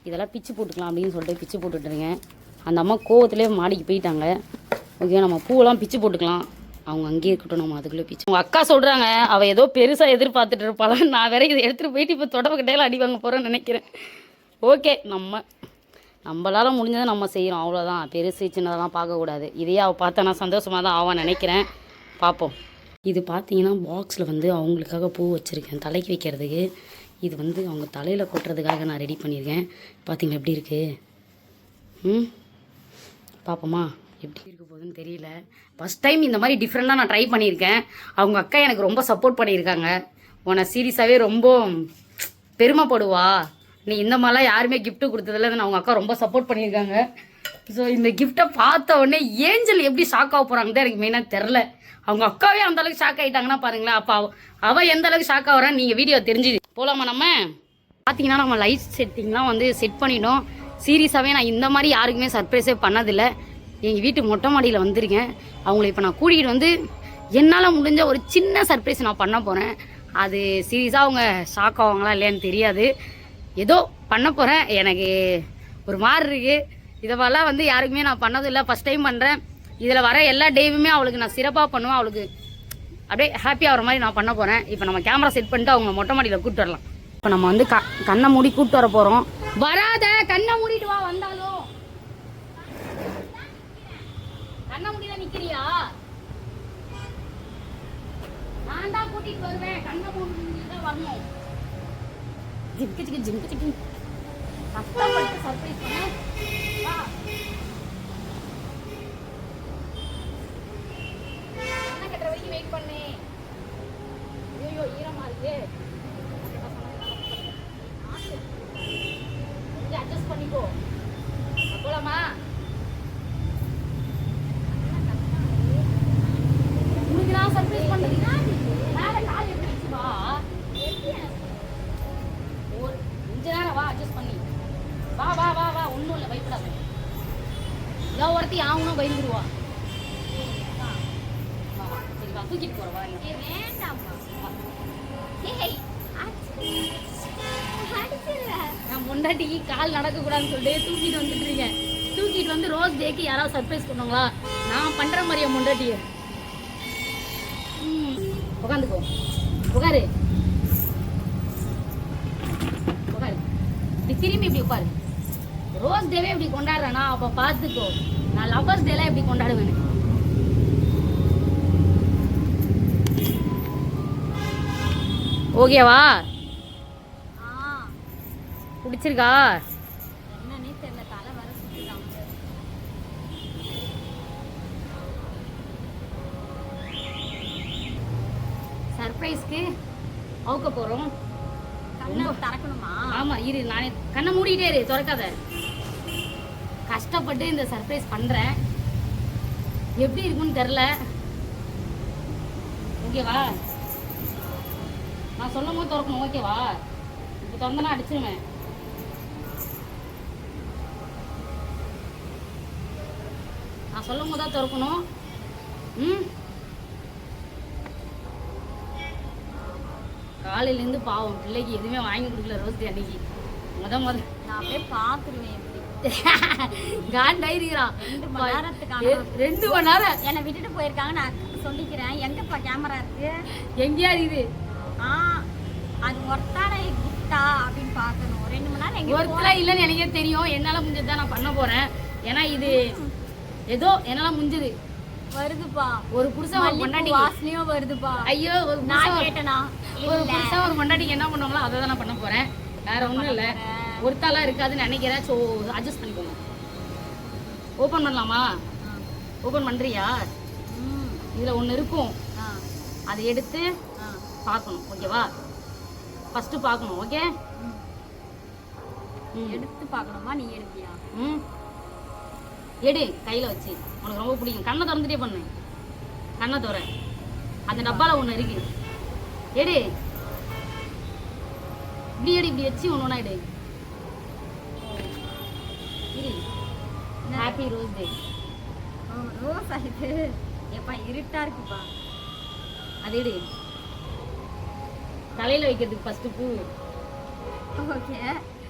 இதெல்லாம் பிச்சு போட்டுக்கலாம் அப்படின்னு சொல்லிட்டு பிச்சு போட்டுட்டுருங்க. அந்த அம்மா கோவத்துலேயே மாடிக்கு போயிட்டாங்க. ஓகே நம்ம பூவெல்லாம் பிச்சு போட்டுக்கலாம். அவங்க அங்கேயே இருக்கட்டும், நம்ம அதுக்குள்ளே பிச்சு. உங்கள் அக்கா சொல்கிறாங்க அவள் ஏதோ பெருசாக எதிர்பார்த்துட்டு இருப்பாள். நான் வேற இதை எடுத்துகிட்டு போயிட்டு இப்போ தொடப்பக்கிட்டையில அடி வாங்க போகிறேன்னு நினைக்கிறேன். ஓகே நம்மளால் முடிஞ்சதை நம்ம செய்கிறோம், அவ்வளோதான். பெருசு சின்னதெல்லாம் பார்க்கக்கூடாது. இதையே அவள் பார்த்தா நான் சந்தோஷமாக தான் ஆவான்னு நினைக்கிறேன். பார்ப்போம். இது பார்த்தீங்கன்னா பாக்ஸில் வந்து அவங்களுக்காக பூ வச்சுருக்கேன் தலைக்கு வைக்கிறதுக்கு. இது வந்து அவங்க தலையில் கொட்டுறதுக்காக நான் ரெடி பண்ணியிருக்கேன். பார்த்தீங்களா எப்படி இருக்குது? பார்ப்போமா எப்படி இருக்க போகுதுன்னு தெரியல. ஃபஸ்ட் டைம் இந்த மாதிரி டிஃப்ரெண்ட்டாக நான் ட்ரை பண்ணியிருக்கேன். அவங்க அக்கா எனக்கு ரொம்ப சப்போர்ட் பண்ணியிருக்காங்க. உன்னை சீரியஸாகவே ரொம்ப பெருமைப்படுவா. நீ இந்த மாதிரிலாம் யாருமே கிஃப்ட்டு கொடுத்ததில்ல. அவங்க அக்கா ரொம்ப சப்போர்ட் பண்ணியிருக்காங்க. ஸோ இந்த கிஃப்ட்டை பார்த்த உடனே ஏஞ்சல் எப்படி ஷாக் ஆக போகிறாங்கன்னு எனக்கு மெயினாக தெரில. அவங்க அக்காவே அந்த அளவுக்கு ஷாக் ஆகிட்டாங்கன்னா பாருங்களேன். அப்போ அவள் எந்த அளவுக்கு ஷாக் ஆகிறான்னு நீங்கள் வீடியோ தெரிஞ்சுது போகலாமா? நம்ம பார்த்தீங்கன்னா நம்ம லைட் செட்டிங்லாம் வந்து செட் பண்ணிட்டோம். சீரியஸாகவே நான் இந்த மாதிரி யாருக்குமே சர்ப்ரைஸே பண்ணதில்லை. எங்கள் வீட்டு மொட்டை மாடியில் வந்திருக்கேன். அவங்கள இப்போ நான் கூட்டிகிட்டு வந்து என்னால் முடிஞ்ச ஒரு சின்ன சர்ப்ரைஸ் நான் பண்ண போகிறேன். அது சீரியஸாக அவங்க ஷாக் ஆவாங்களா இல்லையான்னு தெரியாது. ஏதோ பண்ண போகிறேன். எனக்கு ஒரு மாதிரி இருக்குது. இதை மாதிரிலாம் வந்து யாருக்குமே நான் பண்ணதில்லை. ஃபஸ்ட் டைம் பண்ணுறேன். இதில் வர எல்லா டேவுமே அவளுக்கு நான் சிறப்பாக பண்ணுவேன். அவளுக்கு அப்படியே ஹாப்பியாக ஆகிற மாதிரி நான் பண்ண போகிறேன். இப்போ நம்ம கேமரா செட் பண்ணிட்டு அவங்க மொட்டை மாடியில் கூப்பிட்டு வரலாம். இப்போ நம்ம வந்து கண்ணை மூடி கூப்பிட்டு வர போகிறோம். வராத, கண்ணை மூடிட்டு வா. வந்தாலும் கண்ணை மூடிதான் நிற்கிறியா? நான் தான் கூட்டிட்டு வருவேன். கண்ணை மூடிதான் வரணும். ஜிங்கு ஜிங்கு ஜிங்கு ஜிங்கு கஷ்டப்பட்டு சர்ப்ரைஸ் பண்ண. வா, கண்ணை கட்டுற வரைக்கும் வெயிட் பண்ணு. ஐயோ ஈரமா இருக்கு. கொஞ்சம் அட்ஜஸ்ட் பண்ணிக்கோ. போலாமா? உனக்கு நான் சர்ப்ரைஸ் பண்றேன். மேல கால் எப்படி வா. கொஞ்ச நேரம் வா, அட்ஜஸ்ட் பண்ணி வா வா வா வா. ஒன்றும் இல்லை, பயப்படாத. இதான் ஒருத்தி ஆகணும், பயந்துருவா. சரி வா, தூக்கிட்டு போறவா? நான் முன்னாடிக்கு கால் நடக்கக்கூடாதுன்னு சொல்லிட்டு தூக்கிட்டு வந்துட்டு இருக்கேன். தூக்கிட்டு வந்து ரோஸ் டேக்கு யாராவது சர்ப்ரைஸ் பண்ணுவாங்களா? நான் பண்ற மாதிரியா முன்னாடிய? உட்காந்துக்கோ, உட்காரு உட்காரு. இப்படி திரும்பி இப்படி உட்காரு. ரோஸ் டேவே இப்படி கொண்டாடுறேனா? அப்ப பாத்துக்கோ நான் லவ்வர்ஸ் டேலாம் எப்படி கொண்டாடுவேன். ஓகேவா? பிடிச்சிருக்கா? என்னன்னே தெரியல, தலை வர சுத்திட்டாங்க. சர்ப்ரைஸ்க்கு அவுக்க போறோம். கண்ணை திறக்கணுமா? ஆமா, இரு, நானே கண்ணை மூடிட்டே இரு, திறக்காத. கஷ்டப்பட்டு இந்த சர்ப்ரைஸ் பண்றேன். எப்படி இருக்குன்னு தெரியல. ஓகேவா? நான் சொல்லும் போது திறக்கணும். ஓகேவா? இப்போ திறந்தனா அடிச்சிருவேன். நான் சொல்லும் போது தான் திறக்கணும். காலையிலேருந்து பாவம் பிள்ளைக்கு எதுவுமே வாங்கி கொடுக்கல ரோஸ் டே அன்னைக்கு. நான் அப்படியே பார்த்துருவேன். எப்படி காண்டாயிருக்கிறான். 2 மணி நேரத்துக்கான 2 மணி நேரம் என்னை விட்டுட்டு போயிருக்காங்க. நான் சொல்லிக்கிறேன். எங்கப்பா கேமரா இருக்கு? எங்கேயா இது? அது ஒருத்தான கிஃப்டா அப்படின்னு பார்க்கணும். 2 மணி நேரம் எங்க ஒருத்தலாம் இல்லைன்னு எனக்கே தெரியும். என்னால முடிஞ்சதுதான் நான் பண்ண போறேன். ஏன்னா இது ஏதோ என்னால முடிஞ்சது. வருதுப்பா ஒரு புருஷன் ஒரு பொண்டாட்டி வாசனையும் வருதுப்பா. ஐயோ, ஒரு நான் கேட்டனா? ஒரு புருஷன் ஒரு பொண்டாட்டிக்கு என்ன பண்ணுவாங்களோ அதை தான் நான் பண்ண போறேன். வேற ஒன்றும் இல்லை. ஒருத்தாலாம் இருக்காதுன்னு நினைக்கிறேன். ஸோ அட்ஜஸ்ட் பண்ணிக்கோங்க. ஓப்பன் பண்ணலாமா? ஓப்பன் பண்றியா? இதுல ஒன்று இருக்கும். அதை எடுத்து பார்க்கணும். ஓகேவா? ஃபர்ஸ்ட் பார்க்கணும். ஓகே, எடுத்து பார்க்கணுமா? நீ எடுப்பியா? எடு, கையில வச்சு. உனக்கு ரொம்ப பிடிக்கும். கண்ணை திறந்துட்டே பண்ணு. கண்ணை திற. அந்த டப்பால ஒன்று இருக்கு. எடு, இப்படி எடு, இப்படி வச்சு ஒன்று ஒன்றா எடு. ஹாப்பி ரோஸ் டே. ரோஸ் ஆகுது. எப்பா இருட்டா இருக்குப்பா. அது எடு. தலையில வைக்கிறதுக்கு ஃபர்ஸ்ட் பூ. ஓகே.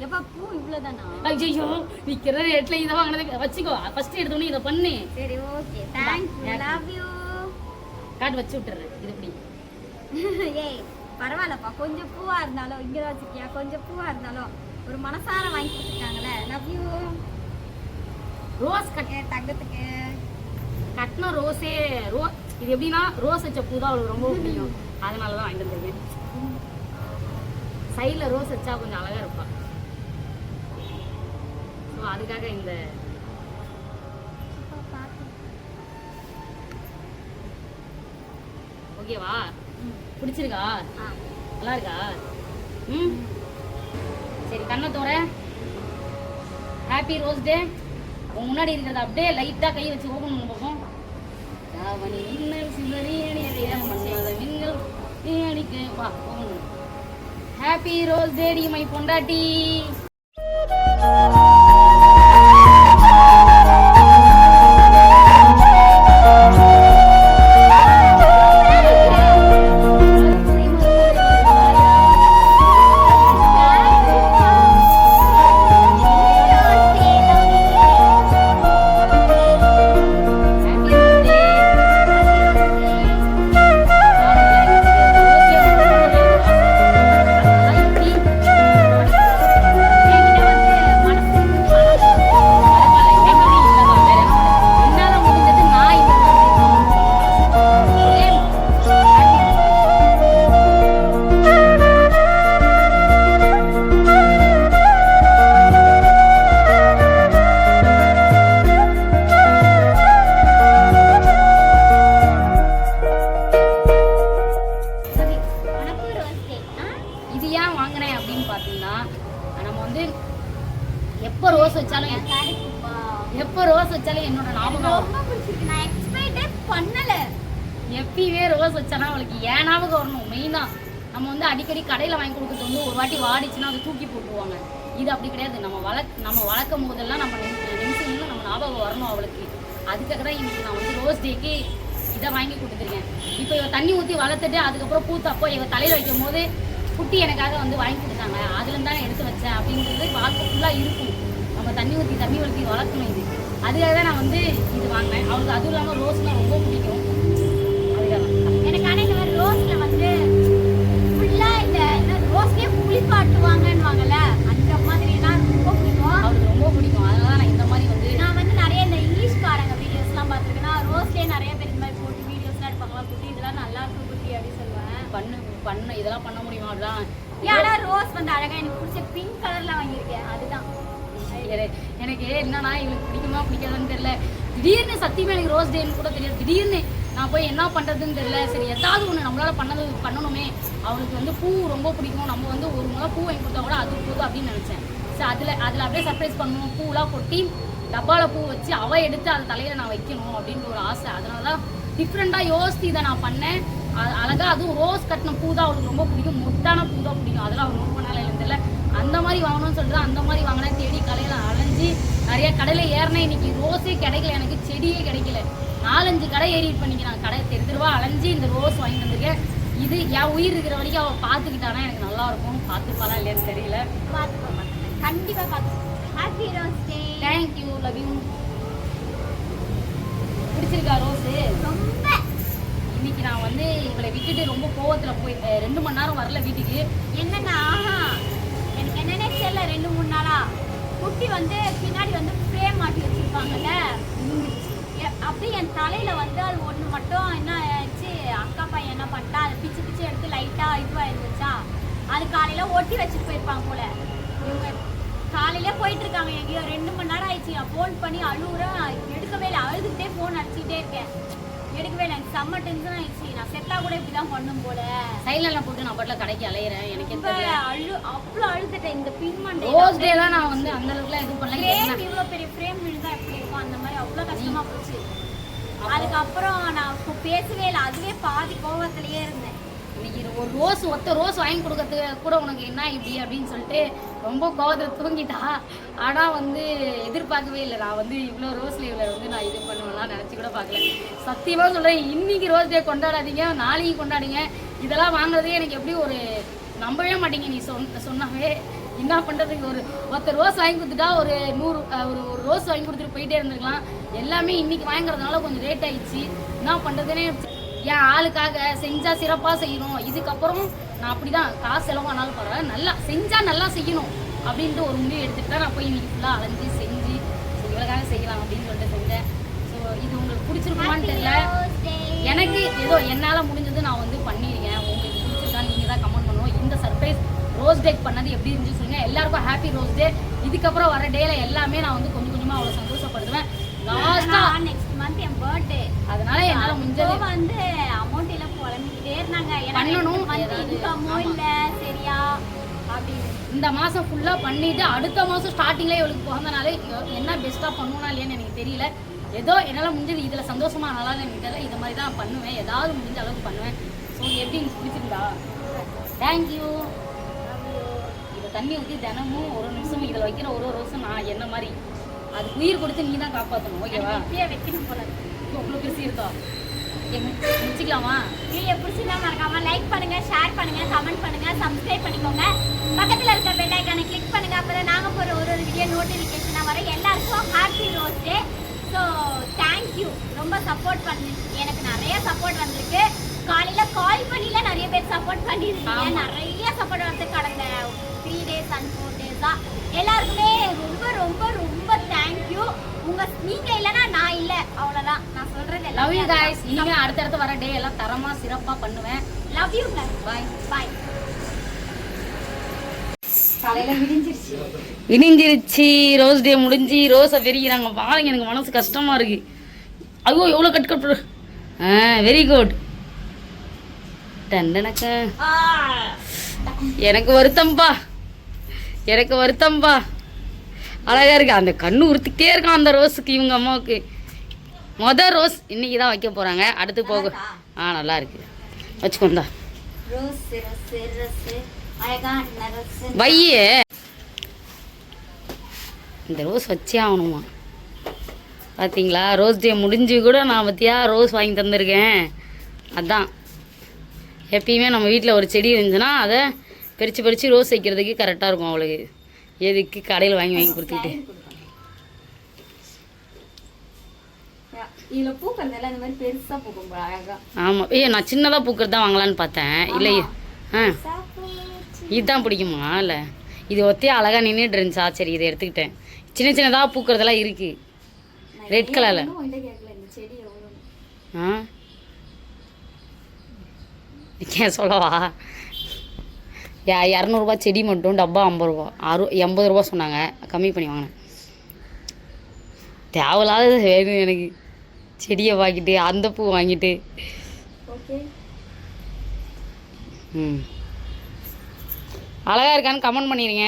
எப்பா பூ இவ்வளவுதானா? ஐயோ, விக்கிற ரேட்ல இத வாங்குனது வச்சுக்கோ. ஃபர்ஸ்ட் எடுத்தோனே இத பண்ணு. சரி, okay. Thank you. Love you. Card வச்சு விட்டுறேன். இது எப்படி? ஏய், பரவாயில்லப்பா. கொஞ்சம் பூவா இருந்தாலும் இங்க தான் வச்சிருக்கியா? கொஞ்சம் பூவா இருந்தாலும் ஒரு மனசார வாங்கி கொடுத்துருக்காங்கல்ல. Love you. ரோஸ் கட்டே தங்கத்துக்கு கட்டின ரோஸே இது எப்படின்னா ரோஸ் வச்ச பூ தான் அவளுக்கு ரொம்ப பிடிக்கும். அதனால தான் வாங்கிட்டு வந்திருக்கேன். சைடில் ரோஸ் வச்சா கொஞ்சம் அழகா இருப்பா. ஸோ அதுக்காக இந்த ஓகேவா? பிடிச்சிருக்கா? நல்லா இருக்கா? சரி, கண்ணை தோற. Happy rose day. உன் முன்னாடி இருக்கிறத அப்படியே லைட்டா கை வச்சு ஓபன் பண்ண பார்ப்போம். தாவணி மின்னல் சிந்தரி மன்னத மின்னல் நீ அடிக்க வா ஓபன். ஹாப்பி ரோஸ் டே டி மை பொண்டாட்டி. இது ஏன் வாங்கினேன் அப்படின்னு பார்த்தீங்கன்னா, நம்ம வந்து எப்போ ரோஸ் வச்சாலும் என்னோட ஞாபகம் எப்பயுமே ரோஸ் வச்சாலும் அவளுக்கு ஏன் ஞாபகம் வரணும். மெயினாக நம்ம வந்து அடிக்கடி கடையில் வாங்கி கொடுக்குறது வந்து ஒரு வாட்டி வாடிச்சுன்னா அதை தூக்கி போட்டுருவாங்க. இது அப்படி கிடையாது. நம்ம வளர்க்கும் போதெல்லாம் நம்ம நிமிஷம் நம்ம ஞாபகம் வரணும் அவளுக்கு. அதுக்காக தான் இன்னைக்கு நான் வந்து ரோஸ் டேக்கு இதை வாங்கி கொடுத்துருக்கேன். இப்போ இவ தண்ணி ஊற்றி வளர்த்துட்டு அதுக்கப்புறம் பூத்தப்போ இவ தலையில் வைக்கும் போது குட்டி எனக்காக வந்து வாங்கி கொடுத்தாங்க. அதுலேருந்து தான் எடுத்து வச்சேன் அப்படின்றது வாழ்க்கை ஃபுல்லாக இருக்கும். நம்ம தண்ணி ஊற்றி வளர்க்கணும். இது அதுக்காக தான் நான் வந்து இது வாங்கினேன். அவளுக்கு அதுவும் இல்லாமல் ரோஸ்லாம் ரொம்ப பிடிக்கும். அதுக்காக எனக்கு ஆனால் இந்த மாதிரி ரோஸில் வந்து ஃபுல்லாக இந்த ரோஸ்லேயே குளிப்பாட்டுவாங்கன்னுவாங்கல்ல, அந்த மாதிரிலாம் ரொம்ப பிடிக்கும். அவளுக்கு ரொம்ப பிடிக்கும். அதனால தான் நான் இந்த மாதிரி வந்து நான் வந்து நிறைய இந்த இங்கிலீஷ்காரங்க வீடியோஸ்லாம் பார்த்துருக்கேன்னா ரோஸ்லேயே நிறைய பேர் இந்த மாதிரி போட்டு வீடியோஸ்லாம் எடுப்பாங்களா, குட்டி இதெல்லாம் நல்லா இருக்கும் குட்டி அப்படின்னு சொல்லுவேன். பண்ண இதெல்லாம் பண்ண முடியுமா? அப்படிலாம் ஏன்னா ரோஸ் வந்து அழகா எனக்கு பிடிச்ச பிங்க் கலர்ல வாங்கியிருக்கேன். அதுதான் எனக்கு என்னன்னா இவளுக்கு பிடிக்குமா பிடிக்காதுன்னு தெரியல. திடீர்னு சத்தியமா எனக்கு ரோஸ் டேன்னு கூட தெரியாது. திடீர்னு நான் போய் என்ன பண்றதுன்னு தெரியல. சரி ஏதாவது ஒன்று நம்மளால பண்ணணுமே. அவளுக்கு வந்து பூ ரொம்ப பிடிக்கும். நம்ம வந்து ஒரு முறை பூ வாங்கி கொடுத்தா கூட அது போதும் அப்படின்னு நினைச்சேன். சரி அதில் அப்படியே சர்ப்ரைஸ் பண்ணணும். பூலாம் கொட்டி டப்பாவில் பூ வச்சு அவள் எடுத்து அதை தலையில் நான் வைக்கணும் அப்படின்ற ஒரு ஆசை. அதனால தான் டிஃப்ரெண்ட்டாக யோசித்து இதை நான் பண்ணேன். அழகாக அதுவும் ரோஸ் கட்டின பூ தான் அவளுக்கு ரொம்ப பிடிக்கும். மொட்டான பூ தான் பிடிக்கும். அதெல்லாம் அவள் நோட் பண்ணாலே தெரியல. அந்த மாதிரி வாங்கணும்னு சொல்லிட்டு அந்த மாதிரி வாங்கினேன். தேடி கடையில் அலைஞ்சி நிறைய கடையில் ஏறினேன். இன்னைக்கு ரோஸே கிடைக்கல, எனக்கு செடியே கிடைக்கல. 4-5 கடை ஏறிட்டு பண்ணிக்கிறேன். நான் கடை தெருவா அலைஞ்சி இந்த ரோஸ் வாங்கிட்டு வந்திருக்கேன். இது என் உயிர் இருக்கிற வரைக்கும் அவள் பார்த்துக்கிட்டானா எனக்கு நல்லா இருக்கும். பார்த்துப்பாலாம் இல்லையான்னு தெரியல. கண்டிப்பாக பார்த்து. Happy rose day. Thank you, love you. பிடிச்சிருக்கா ரோஸு? ரொம்ப. இன்னைக்கு நான் வந்து இவளை விட்டுட்டு ரொம்ப கோவத்தில் போய் 2 மணி நேரம் வரல வீட்டுக்கு. என்னன்னா எனக்கு என்னன்னே தெரியல. 2-3 நாளா குட்டி வந்து பின்னாடி வந்து ஃப்ரேம் மாட்டி வச்சிருப்பாங்கல்ல, அப்படியே என் தலையில வந்து அது ஒன்று மட்டும் என்ன ஆச்சு, அக்கா பையன் என்ன பண்ணிட்டா அதை பிச்சு எடுத்து லைட்டா இதுவாக இருந்துச்சா, அது காலையில ஒட்டி வச்சுட்டு போயிருப்பாங்க போல. இவங்க காலையில போயிட்டு இருக்காங்க எங்கேயோ. 2 மணி நேரம் ஆயிடுச்சு. நான் ஃபோன் பண்ணி அழுவுறேன். எடுக்கவே இல்லை. அழுதுகிட்டே ஃபோன் அடிச்சுக்கிட்டே இருக்கேன். எடுக்கவே இல்லை. எனக்கு செம்ம டென்ஷன் ஆயிடுச்சு. நான் செத்தா கூட இப்படிதான் பண்ணும் போல. சைலண்ட்ல போட்டு நான் பாட்டில் கடைக்கு அலையிறேன். எனக்கு அவ்வளோ அழுதுட்டேன். இந்த பின்மண்டே ரோஸ் டேலாம் நான் வந்து அந்த அளவுக்குலாம் எதுவும் பண்ணல. இவ்வளோ பெரிய ஃப்ரேம் விழுந்தா எப்படி இருக்கும் அந்த மாதிரி அவ்வளோ கஷ்டமா போச்சு. அதுக்கப்புறம் நான் பேசவே இல்லை. அதுவே பாதி கோவத்திலேயே இருந்தேன். இன்னைக்கு ஒத்த ரோஸ் வாங்கி கொடுக்கறதுக்கு கூட உனக்கு என்ன இப்படி அப்படின்னு சொல்லிட்டு ரொம்ப கோவத்தில் தூங்கிட்டா. ஆனால் வந்து எதிர்பார்க்கவே இல்லை. நான் வந்து இவ்வளோ ரோஸ்ல இவ்வளோ வந்து நான் இது பண்ணுவேன்லாம் நினச்சி கூட பார்க்கல. சத்தியமாக சொல்கிறேன், இன்னைக்கு ரோஸ் டே கொண்டாடாதீங்க, நாளைக்கு கொண்டாடுங்க. இதெல்லாம் வாங்குறதே எனக்கு எப்படி ஒரு நம்பவே மாட்டீங்க. நீ சொன்னாவே என்ன பண்ணுறதுக்கு ஒத்த ரோஸ் வாங்கி கொடுத்துட்டா ஒரு 100 ஒரு ரோஸ் வாங்கி கொடுத்துட்டு போயிட்டே இருந்திருக்கலாம். எல்லாமே இன்னைக்கு வாங்குறதுனால கொஞ்சம் லேட் ஆயிடுச்சு. என்ன பண்ணுறதுன்னே என் ஆளுக்காக செஞ்சா சிறப்பாக செய்யணும். இதுக்கப்புறம் நான் அப்படிதான் காசு செலவானாலும் பரவாயில்ல, நல்லா செஞ்சா நல்லா செய்யணும் அப்படின்ட்டு ஒரு முடிவு எடுத்துட்டு தான் நான் போய் இன்னைக்கு ஃபுல்லாக அலைஞ்சி செஞ்சு இவ்வளோக்காக செய்யலாம் அப்படின்னு சொல்லிட்டு செஞ்சேன். ஸோ இது உங்களுக்கு பிடிச்சிருக்குமான்னு தெரியல. எனக்கு ஏதோ என்னால் முடிஞ்சது நான் வந்து பண்ணியிருக்கேன். உங்களுக்கு பிடிச்சிருக்கான்னு நீங்கள் தான் கமெண்ட் பண்ணுவோம். இந்த சர்ப்ரைஸ் ரோஸ் டே பண்ணது எப்படி இருந்துச்சு சொல்லுங்க. எல்லாருக்கும் ஹாப்பி ரோஸ் டே. இதுக்கப்புறம் வர டேல எல்லாமே நான் வந்து கொஞ்சம் கொஞ்சமாக அவ்வளோ சந்தோஷப்படுத்துவேன். லாஸ்டா நெக்ஸ்ட் மந்த் என் பர்த்டே. அதனால என்னால முடிஞ்சது வந்து அமௌண்ட் எல்லாம் புலம்பிக்கிட்டே இருந்தாங்க. பண்ணணும் இன்கமோ இல்ல சரியா அப்படின்னு. இந்த மாதம் ஃபுல்லாக பண்ணிவிட்டு அடுத்த மாதம் ஸ்டார்டிங்கில் இவளுக்கு பிறந்தனால என்ன பெஸ்ட்டாக பண்ணுவோனா இல்லையான்னு எனக்கு தெரியல. ஏதோ என்னால் முடிஞ்சது இதில் சந்தோஷமாக நல்லா எனக்கு தெரியல. இது மாதிரி தான் பண்ணுவேன், ஏதாவது முடிஞ்ச அளவுக்கு பண்ணுவேன். ஸோ எப்படி எனக்கு பிடிச்சிருந்தா? தேங்க்யூ. இதை தண்ணி ஊற்றி தினமும் ஒரு நிமிஷம் இதில் வைக்கிற ஒரு வருஷம் நான் என்ன மாதிரி அதுக்கு உயிர் கொடுத்து நீ தான் காப்பாற்றணும். ஓகேவா? வைக்கணும் போல அவ்வளோ பெருசு இருக்கா? முடிச்சிக்கலாமா? வீடியோ பிடிச்சிருந்தா மறக்காம லைக் பண்ணுங்க, ஷேர் பண்ணுங்க, கமெண்ட் பண்ணுங்க, சப்ஸ்கிரைப் பண்ணிக்கோங்க. பக்கத்துல இருக்க பெல் ஐகானை கிளிக் பண்ணுங்க. அப்பதான் நாங்க போற ஒரு வீடியோ நோட்டிபிகேஷனா வர. எல்லாருக்கும் ஹாப்பி ரோஸ் டே. So thank you. ரொம்ப சப்போர்ட் பண்ணி எனக்கு நிறைய சப்போர்ட் வந்திருக்கு. காலையில கால் பண்ணில நிறைய பேர் சப்போர்ட் பண்ணிருக்கீங்க. நிறைய சப்போர்ட் வந்து கடந்த 3 days and 4 days தான். எல்லாருக்குமே ரொம்ப ரொம்ப ரொம்ப தேங்க்யூ. நீங்க இல்லனா நான் இல்ல, அவ்வளவுதான் நான் சொல்றது. Love you guys. இனிமே அடுத்து வர டே எல்லாம் தரமா சிறப்பா பண்ணுவேன். Love you. Bye bye. காலையில விடிஞ்சிருச்சு. ரோஸ் டே முடிஞ்சு ரோஸை வெறிக்கிறாங்க பாருங்க. எனக்கு மனசு கஷ்டமா இருக்கு. ஐயோ எவ்வளோ கட் வெரி குட். டண்டனக்க எனக்கு வருத்தம்பா. அழகா இருக்கு. அந்த கண்ணு உறுத்திக்கிட்டே இருக்கான் அந்த ரோஸுக்கு. இவங்க அம்மாவுக்கு மொதல் ரோஸ் இன்னைக்கு தான் வைக்க போறாங்க. அடுத்து போக நல்லா இருக்கு. வச்சுக்கோந்தா வையே. இந்த ரோஸ் வச்சே ஆகணுமா? பார்த்தீங்களா, ரோஸ் டே முடிஞ்சு கூட நான் பற்றியா ரோஸ் வாங்கி தந்திருக்கேன். அதான் எப்பயுமே நம்ம வீட்டில் ஒரு செடி இருந்துச்சுன்னா அதை பறித்து ரோஸ் வைக்கிறதுக்கு கரெக்டாக இருக்கும் அவளுக்கு. எதுக்கு கடையில் வாங்கி கொடுத்துக்கிட்டு. இதில் பூக்கிறதெல்லாம் இந்த மாதிரி பெருசாக பூக்கும் அழகாக. ஆமாம். நான் சின்னதாக பூக்கிறது தான் வாங்கலான்னு பார்த்தேன். இல்லை இதுதான் பிடிக்குமா? இல்லை இது ஒத்தையே அழகாக நின்றுட்டு இருந்துச்சா, சரி இதை எடுத்துக்கிட்டேன். சின்னதாக பூக்கிறதெல்லாம் இருக்குது ரெட் கலரில். சொல்லவா? 200 செடி மட்டும் டப்பா 50 ரூபா, 80 ரூபா சொன்னாங்க. கம்மி பண்ணி வாங்கினேன். தேவையில்லாத வேணும் எனக்கு. செடியை வாங்கிட்டு அந்த பூ வாங்கிட்டு. அழகாக இருக்கான்னு கமெண்ட் பண்ணிடுங்க.